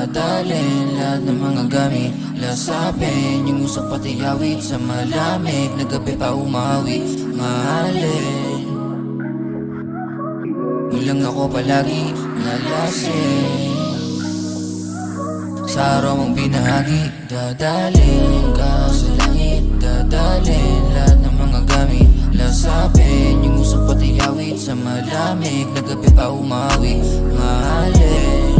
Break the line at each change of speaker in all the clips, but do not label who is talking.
dadalhin lahat ng mga gamit. Lasapin yung usap pati awit sa malamig na gabi pa umawi. Mahalin mo lang ako palagi nalasing. Sa araw mong binahagi, dadalhin ka sa langit. Dadalhin lahat ng mga gamit. Lasapin yung usap pati awit sa malamig na gabi pa umawi. Mahalin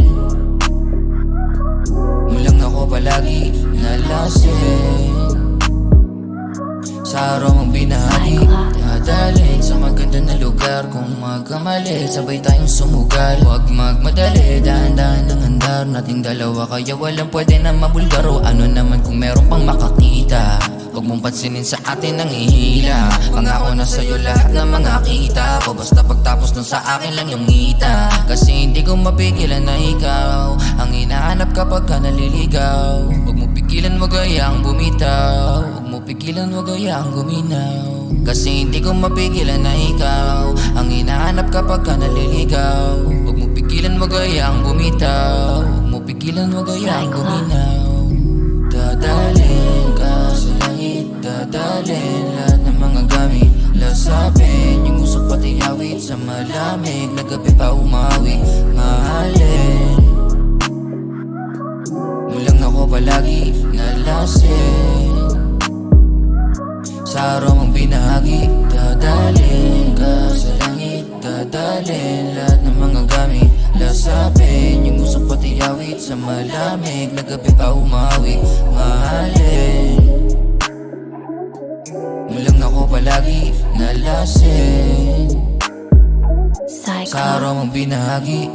mo lang ako palagi nalasing. Sa araw mong binahagi, dadalhin sa maganda na lugar. Kung magkamali, sabay tayong sumugal. Huwag magmadali, dahan-dahan ang handar nating dalawa. Kaya walang pwede na mabulgaro. Ano naman kung meron pang makakita. Huwag mong pansinin sa atin ang ihila. Pangako na sa'yo lahat na mga kita ko. Basta pagtapos nun sa akin lang yung ngita. Kasi hindi ko mapigilan na ikaw ang hinahanap kapag ka naliligaw. Huwag mo pigilan, wag hayaang bumitaw. Huwag mo pigilan, wag hayaang guminaw. Kasi hindi ko mapigilan na ikaw ang hinahanap kapag ka naliligaw. Huwag mo pigilan, wag hayaang bumitaw. Huwag mo pigilan, wag hayaang guminaw. Dadalhin ka sa langit, dadalhin lahat ng mga gamit. Lasapin yung usap pati awit sa malamig na gabi pa umawi. Mahalin mo lang ako palagi nalasing. Sa araw mong binahagi, dadalhin ka sa langit. Dadalhin lahat ng mga gamit. Lasapin yung usap pati awit sa malamig na gabi pa umawi. Mahalin mo lang ako palagi nalasing. Sa araw mong binahagi,